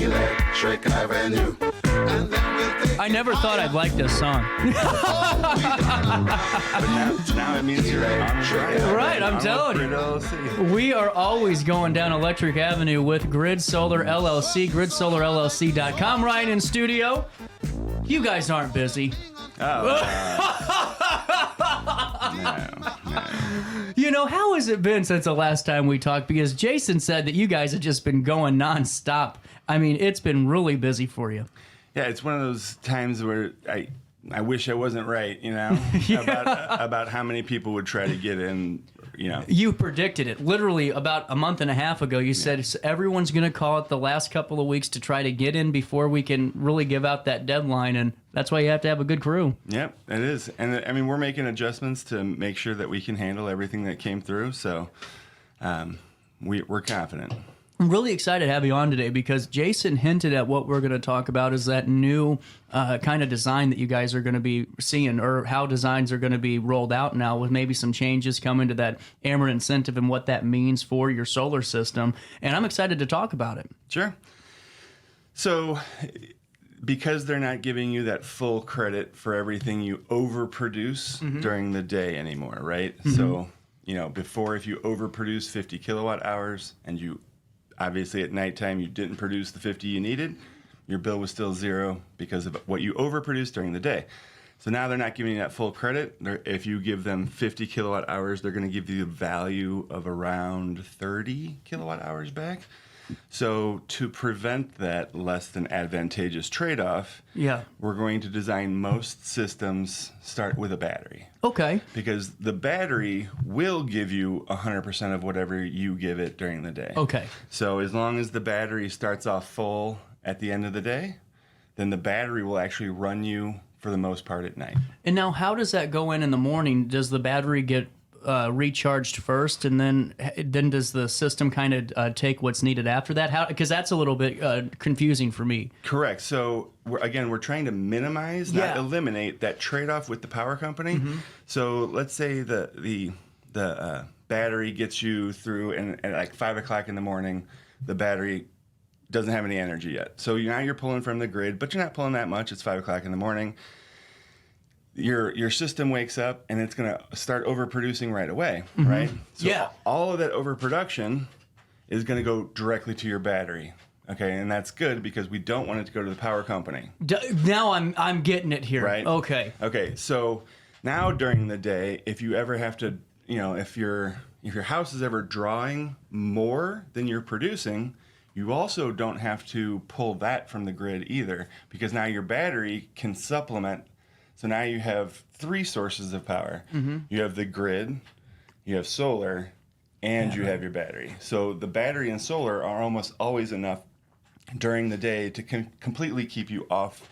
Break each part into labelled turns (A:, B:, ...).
A: Electric Avenue. And then we'll take
B: I never thought I'd like this song.
C: Now it means you're on a drive.
B: Right, I'm telling you.
C: LLC.
B: We are always going down Electric Avenue with Grid Solar LLC, gridsolarllc.com. Ryan in studio. You guys aren't busy.
C: No.
B: You know, how has it been since the last time we talked? Because Jason said that you guys have just been going nonstop. I mean, it's been really busy for you.
C: Yeah, it's one of those times where I wish I wasn't right, you know, about how many people would try to get in, you know.
B: You predicted it. Literally about a month and a half ago, you said everyone's going to call it the last couple of weeks to try to get in before we can really give out that deadline, and that's why you have to have a good crew.
C: Yep, it is. And, I mean, we're making adjustments to make sure that we can handle everything that came through, so we're confident.
B: I'm really excited to have you on today because Jason hinted at what we're going to talk about is that new kind of design that you guys are going to be seeing, or how designs are going to be rolled out now, with maybe some changes coming to that Ameren incentive and what that means for your solar system. And I'm excited to talk about it.
C: Sure. So because they're not giving you that full credit for everything you overproduce during the day anymore, right? So, you know, before, if you overproduce 50 kilowatt hours and you obviously at nighttime you didn't produce the 50 you needed, your bill was still zero because of what you overproduced during the day. So now they're not giving you that full credit. If you give them 50 kilowatt hours, they're going to give you a value of around 30 kilowatt hours back. So to prevent that less than advantageous trade-off, we're going to design most systems start with a battery.
B: Okay.
C: Because the battery will give you 100% of whatever you give it during the day.
B: Okay.
C: So as long as the battery starts off full at the end of the day, then the battery will actually run you for the most part at night.
B: And now how does that go in the morning? Does the battery get recharged first, and then does the system kind of take what's needed after that? How? Because that's a little bit confusing for me.
C: Correct. So we're trying to minimize, not eliminate, that trade-off with the power company. So let's say the battery gets you through, and at like 5 o'clock in the morning, the battery doesn't have any energy yet. So now you're pulling from the grid, but you're not pulling that much. It's 5 o'clock in the morning. Your system wakes up and it's going to start overproducing right away, right? So all of that overproduction is going to go directly to your battery, okay? And that's good because we don't want it to go to the power company.
B: Now I'm getting it here.
C: Right?
B: Okay.
C: Okay, so now during the day, if you ever have to, you know, if your house is ever drawing more than you're producing, you also don't have to pull that from the grid either, because now your battery can supplement. So now you have 3 sources of power. You have the grid, you have solar, and you have your battery. So the battery and solar are almost always enough during the day to completely keep you off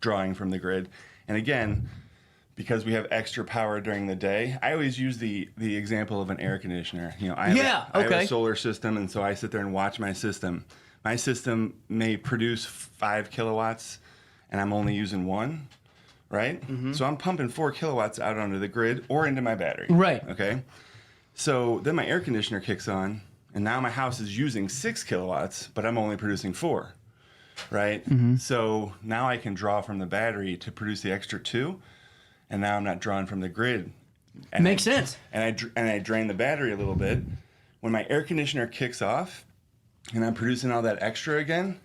C: drawing from the grid. And again, because we have extra power during the day, I always use the example of an air conditioner. You know, I have a solar system, and so I sit there and watch my system. My system may produce 5 kilowatts, and I'm only using 1. Right? So I'm pumping 4 kilowatts out onto the grid or into my battery.
B: Right.
C: Okay. So then my air conditioner kicks on, and now my house is using 6 kilowatts, but I'm only producing 4. Right? So now I can draw from the battery to produce the extra 2, and now I'm not drawing from the grid. And
B: Makes sense.
C: And I drain the battery a little bit. When my air conditioner kicks off, and I'm producing all that extra again,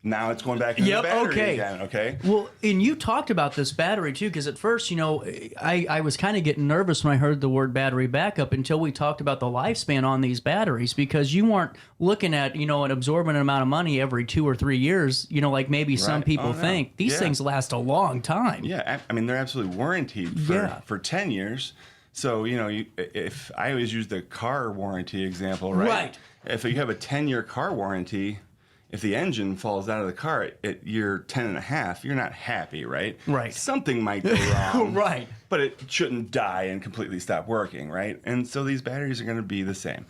C: now it's going back into the battery again, okay?
B: Well, and you talked about this battery, too, because at first, you know, I was kind of getting nervous when I heard the word battery backup until we talked about the lifespan on these batteries, because you weren't looking at, you know, an absorbent amount of money every 2 or 3 years, you know, like maybe some people think. These things last a long time.
C: Yeah, I mean, they're absolutely warranted for 10 years. So, you know, if I always use the car warranty example, right? If you have a 10-year car warranty, if the engine falls out of the car at year 10 and a half, you're not happy, right?
B: Right.
C: Something might go wrong.
B: Right.
C: But it shouldn't die and completely stop working, right? And so these batteries are going to be the same.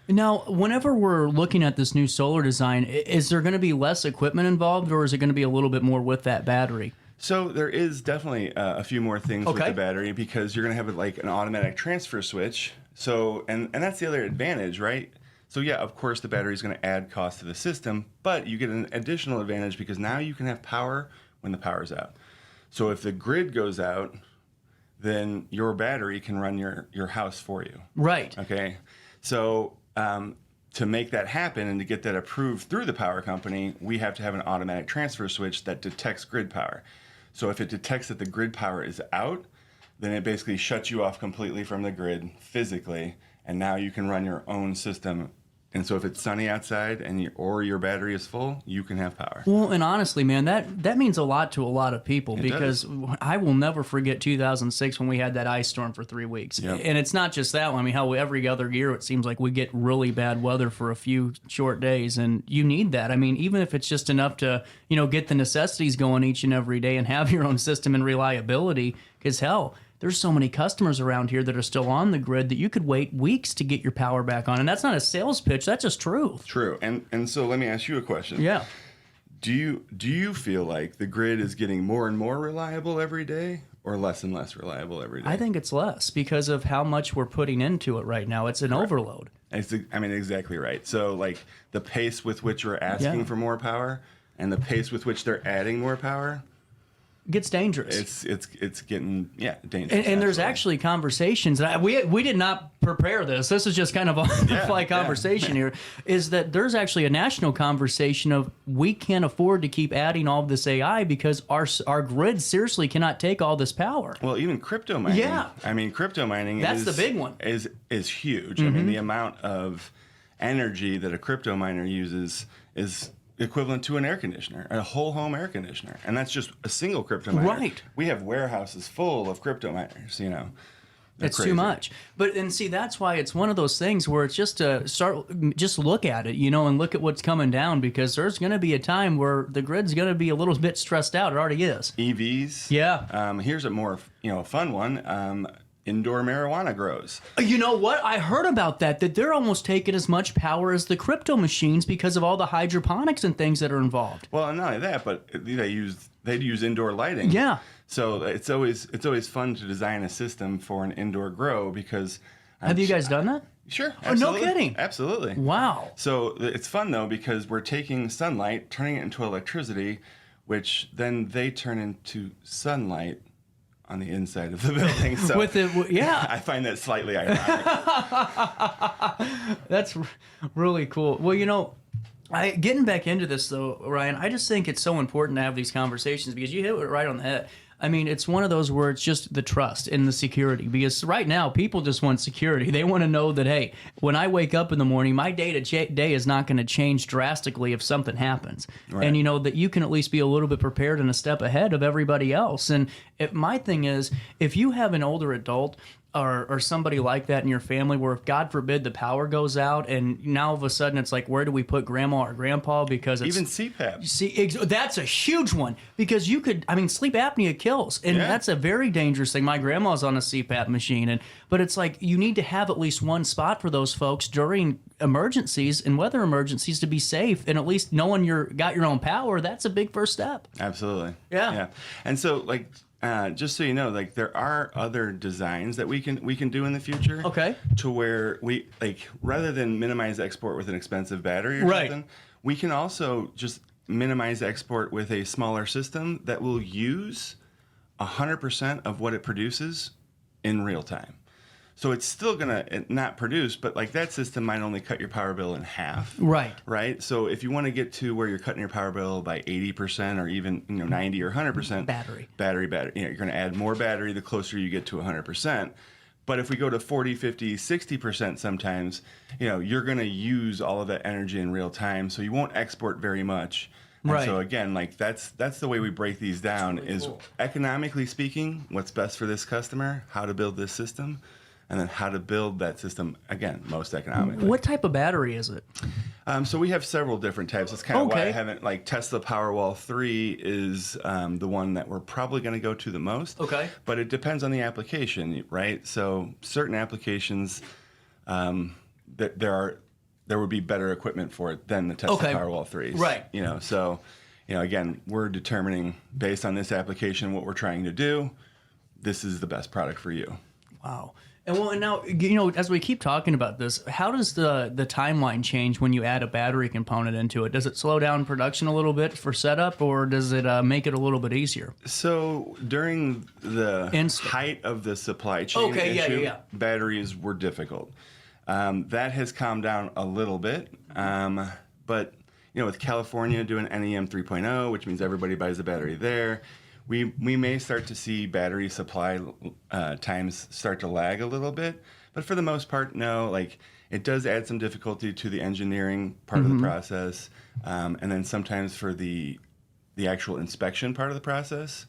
B: Now, whenever we're looking at this new solar design, is there going to be less equipment involved, or is it going to be a little bit more with that battery?
C: So there is definitely a few more things with the battery, because you're going to have like an automatic transfer switch. So, and that's the other advantage, right? So yeah, of course the battery is going to add cost to the system, but you get an additional advantage because now you can have power when the power's out. So if the grid goes out, then your battery can run your house for you.
B: Right.
C: Okay. So to make that happen and to get that approved through the power company, we have to have an automatic transfer switch that detects grid power. So if it detects that the grid power is out, then it basically shuts you off completely from the grid physically, and now you can run your own system. And so if it's sunny outside and or your battery is full, you can have power.
B: Well, and honestly, man, that means a lot to a lot of people because I will never forget 2006 when we had that ice storm for 3 weeks.
C: Yep.
B: And it's not just that one. I mean, how every other year it seems like we get really bad weather for a few short days, and you need that. I mean, even if it's just enough to, get the necessities going each and every day and have your own system and reliability, because hell, there's so many customers around here that are still on the grid that you could wait weeks to get your power back on. And that's not a sales pitch. That's just truth.
C: True. And so let me ask you a question.
B: Yeah.
C: Do you feel like the grid is getting more and more reliable every day or less and less reliable every day?
B: I think it's less because of how much we're putting into it right now. It's an overload.
C: Exactly right. So like the pace with which we're asking for more power and the pace with which they're adding more power
B: gets dangerous.
C: It's getting dangerous.
B: And there's actually conversations. And we did not prepare this. This is just kind of on the fly conversation here. Is that there's actually a national conversation of we can't afford to keep adding all of this AI because our grid seriously cannot take all this power.
C: Well, even crypto mining.
B: Yeah.
C: I mean, crypto mining
B: that's the big one.
C: Is huge. I mean, the amount of energy that a crypto miner uses is equivalent to an air conditioner, a whole home air conditioner. And that's just a single crypto miner.
B: Right.
C: We have warehouses full of crypto miners,
B: It's crazy. Too much. And see, that's why it's one of those things where it's just just look at it, and look at what's coming down, because there's going to be a time where the grid's going to be a little bit stressed out. It already is.
C: EVs.
B: Yeah.
C: Here's a more, fun one. Indoor marijuana grows.
B: You know what? I heard about that they're almost taking as much power as the crypto machines because of all the hydroponics and things that are involved.
C: Well, not only that, but they'd use indoor lighting.
B: Yeah.
C: So it's always fun to design a system for an indoor grow because.
B: Have you guys done that?
C: Sure.
B: Oh, no kidding.
C: Absolutely.
B: Wow.
C: So it's fun though because we're taking sunlight, turning it into electricity, which then they turn into sunlight on the inside of the building. So I find that slightly ironic.
B: That's really cool. Well, getting back into this though, Ryan, I just think it's so important to have these conversations because you hit it right on the head. I mean, it's one of those where it's just the trust and the security, because right now people just want security. They want to know that, hey, when I wake up in the morning, my day is not going to change drastically if something happens. Right. And, that you can at least be a little bit prepared and a step ahead of everybody else. And my thing is, if you have an older adult or somebody like that in your family where, if God forbid, the power goes out and now all of a sudden it's like, where do we put grandma or grandpa? Because it's...
C: Even CPAP.
B: That's a huge one because sleep apnea kills. And that's a very dangerous thing. My grandma's on a CPAP machine. But it's like you need to have at least one spot for those folks during emergencies and weather emergencies to be safe. And at least knowing got your own power, that's a big first step.
C: Absolutely.
B: Yeah.
C: And so, just so you know, there are other designs that we can do in the future.
B: Okay.
C: To where we rather than minimize export with an expensive battery or something, we can also just minimize export with a smaller system that will use 100% of what it produces in real time. So it's still gonna not produce, but that system might only cut your power bill in half.
B: Right.
C: Right. So if you want to get to where you're cutting your power bill by 80% or even 90 or 100%, battery. You're going to add more battery the closer you get to 100%. But if we go to 40, 50, 60% sometimes, you're going to use all of that energy in real time, so you won't export very much. And
B: right.
C: So again, that's the way we break these down is cool. Economically speaking, what's best for this customer, how to build this system. And then how to build that system, again, most economically.
B: What type of battery is it?
C: So we have several different types. That's kind of why I haven't, Tesla Powerwall 3 is the one that we're probably going to go to the most.
B: Okay.
C: But it depends on the application, right? So certain applications, there would be better equipment for it than the Tesla Powerwall 3s.
B: Right.
C: So, again, we're determining based on this application what we're trying to do. This is the best product for you.
B: Wow. And well, and now, as we keep talking about this, how does the timeline change when you add a battery component into it? Does it slow down production a little bit for setup, or does it make it a little bit easier?
C: So during the height of the supply chain issue, batteries were difficult. That has calmed down a little bit, but with California doing NEM 3.0, which means everybody buys a battery there, we may start to see battery supply times start to lag a little bit. But for the most part, no. Like, it does add some difficulty to the engineering part of the process, and then sometimes for the actual inspection part of the process,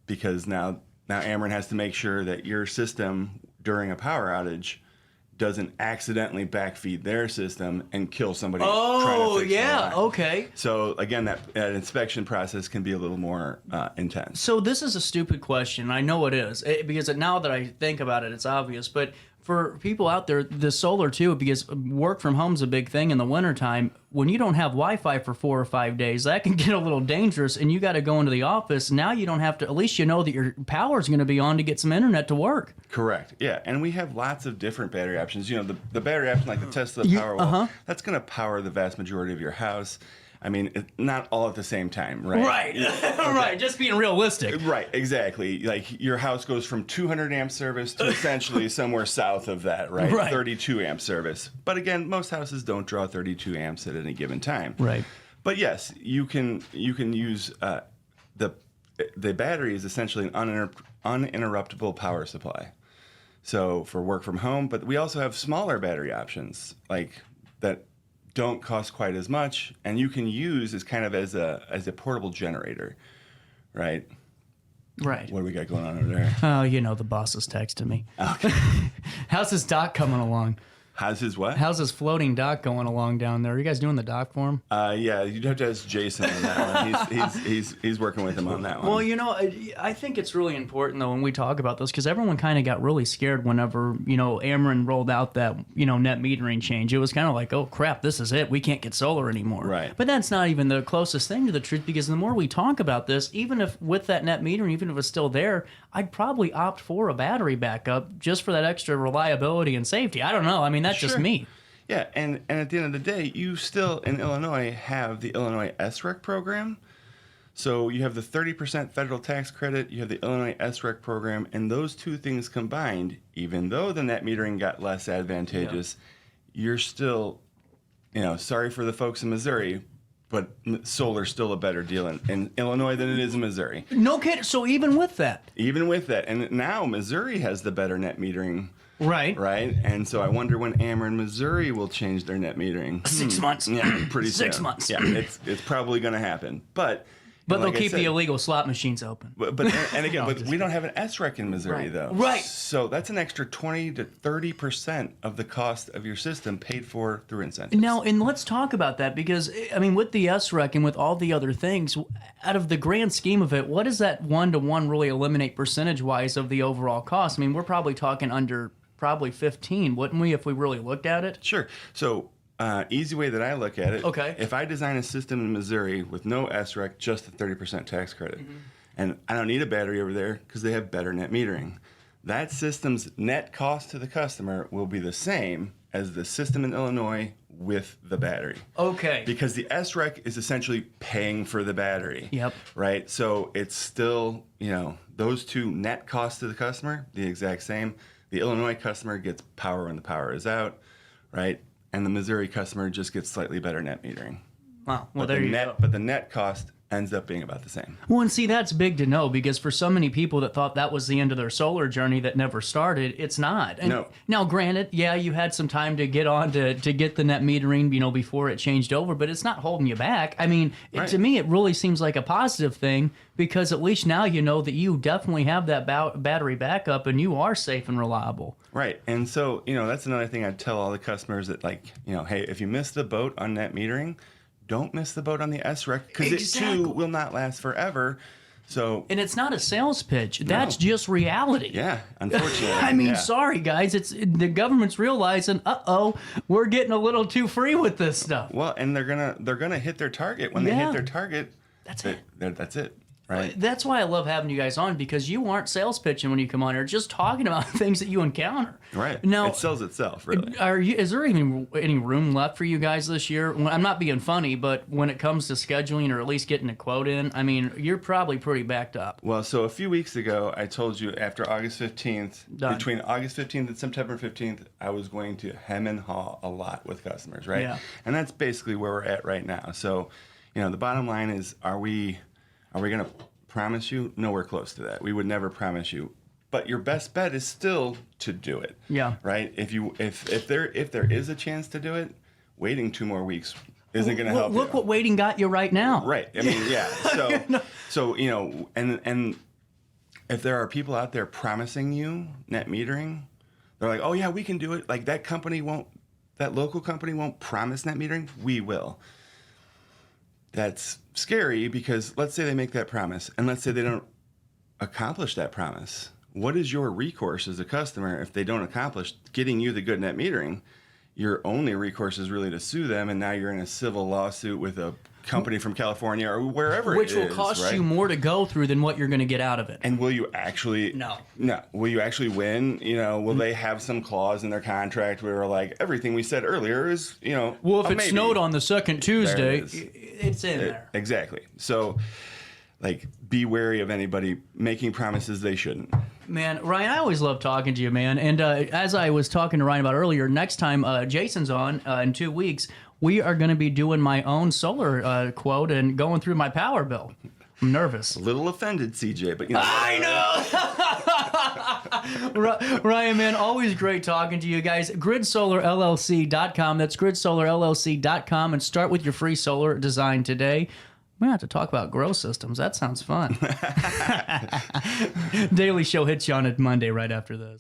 C: because now Ameren has to make sure that your system during a power outage doesn't accidentally backfeed their system and kill somebody trying to fix the line.
B: Okay.
C: So again, that inspection process can be a little more intense.
B: So this is a stupid question. I know it is, because now that I think about it, it's obvious. But for people out there, the solar too, because work from home is a big thing in the wintertime. When you don't have Wi-Fi for 4 or 5 days, that can get a little dangerous, and you got to go into the office. Now you don't have to, at least you know that your power is going to be on to get some internet to work.
C: Correct. Yeah, and we have lots of different battery options. The battery option like the Tesla Powerwall, that's going to power the vast majority of your house. I mean, not all at the same time, right?
B: Right, okay. Right, just being realistic.
C: Right, exactly. Like, your house goes from 200 amp service to essentially somewhere south of that, right? 32 amp service. But again, most houses don't draw 32 amps at any given time.
B: Right.
C: But yes, you can use the battery is essentially an uninterruptible power supply. So for work from home, but we also have smaller battery options like that don't cost quite as much, and you can use as kind of as a portable generator, right?
B: Right.
C: What do we got going on over there?
B: Oh, the boss is texting me.
C: Okay.
B: How's this dock coming along?
C: How's his what?
B: How's this floating dock going along down there? Are you guys doing the dock for him?
C: Yeah, you'd have to ask Jason on that one. He's working with him on that one.
B: Well, I think it's really important, though, when we talk about this, because everyone kind of got really scared whenever, Ameren rolled out that, net metering change. It was kind of like, oh, crap, this is it. We can't get solar anymore.
C: Right.
B: But that's not even the closest thing to the truth, because the more we talk about this, even if with that net metering, even if it's still there, I'd probably opt for a battery backup just for that extra reliability and safety. I don't know. I mean, that's just me.
C: Yeah, and at the end of the day, you still, in Illinois, have the Illinois SREC program. So you have the 30% federal tax credit, you have the Illinois SREC program, and those two things combined, even though the net metering got less advantageous, you're still, sorry for the folks in Missouri, but solar's still a better deal in Illinois than it is in Missouri.
B: No kidding. So even with that?
C: Even with that. And now Missouri has the better net metering.
B: Right.
C: Right? And so I wonder when Ameren, Missouri will change their net metering.
B: 6 months.
C: Yeah, pretty soon.
B: 6 months.
C: Yeah, it's probably going to happen. But
B: they'll keep the illegal slot machines open.
C: But again, but we don't have an SREC in Missouri, though.
B: Right.
C: So that's an extra 20 to 30% of the cost of your system paid for through incentives.
B: Now, and let's talk about that, because, with the SREC and with all the other things, out of the grand scheme of it, what does that 1-to-1 really eliminate percentage-wise of the overall cost? We're probably talking under probably 15, wouldn't we, if we really looked at it?
C: Sure. So easy way that I look at it,
B: okay,
C: if I design a system in Missouri with no SREC, just the 30% tax credit, and I don't need a battery over there because they have better net metering, that system's net cost to the customer will be the same as the system in Illinois with the battery.
B: Okay.
C: Because the SREC is essentially paying for the battery.
B: Yep.
C: Right? So it's still, those two net costs to the customer, the exact same. The Illinois customer gets power when the power is out, right? And the Missouri customer just gets slightly better net metering.
B: Wow. Well, there you go.
C: But the net cost ends up being about the same.
B: Well, and see, that's big to know, because for so many people that thought that was the end of their solar journey that never started, it's not. And
C: no.
B: Now, granted, yeah, you had some time to get on to get the net metering, before it changed over, but it's not holding you back. To me, it really seems like a positive thing, because at least now you know that you definitely have that battery backup and you are safe and reliable.
C: Right. And so, that's another thing I'd tell all the customers that, hey, if you missed the boat on net metering, don't miss the boat on the SREC, because it too will not last forever. So,
B: and it's not a sales pitch. That's just reality.
C: Yeah, unfortunately.
B: Sorry guys, it's the government's realizing, we're getting a little too free with this stuff.
C: Well, and they're gonna hit their target. When they hit their target,
B: that's it.
C: That's it. right?
B: That's why I love having you guys on, because you aren't sales pitching when you come on here, just talking about things that you encounter.
C: Right.
B: Now,
C: it sells itself, really.
B: is there even any room left for you guys this year? Well, I'm not being funny, but when it comes to scheduling or at least getting a quote in, I mean, you're probably pretty backed up.
C: Well, so a few weeks ago, I told you after August 15th,
B: Done.
C: between August 15th and September 15th, I was going to hem and haw a lot with customers, right?
B: Yeah.
C: And that's basically where we're at right now. So, the bottom line is, are we going to promise you? Nowhere close to that. We would never promise you. But your best bet is still to do it.
B: Yeah.
C: Right? If there is a chance to do it, waiting 2 more weeks isn't going to help you.
B: Look what waiting got you right now.
C: Right. I mean, yeah. So, and if there are people out there promising you net metering, they're like, oh yeah, we can do it. Like that local company won't promise net metering. We will. That's scary, because let's say they make that promise and let's say they don't accomplish that promise. What is your recourse as a customer if they don't accomplish getting you the good net metering? Your only recourse is really to sue them, and now you're in a civil lawsuit with a company from California or wherever
B: Which
C: it is.
B: will cost
C: right?
B: you more to go through than what you're going to get out of it.
C: And will you actually...
B: No.
C: Will you actually win? Will they have some clause in their contract where like everything we said earlier is,
B: Well, if it
C: maybe.
B: snowed on the second Tuesday,
C: There it
B: it's in there.
C: Exactly. So, be wary of anybody making promises they shouldn't.
B: Man, Ryan, I always love talking to you, man. And as I was talking to Ryan about earlier, next time Jason's on in 2 weeks, we are going to be doing my own solar quote and going through my power bill. I'm nervous.
C: A little offended, CJ, but
B: I know. Ryan, man, always great talking to you guys. GridSolarLLC.com. That's GridSolarLLC.com, and start with your free solar design today. We have to talk about grow systems. That sounds fun. Daily Show hits you on a Monday right after this.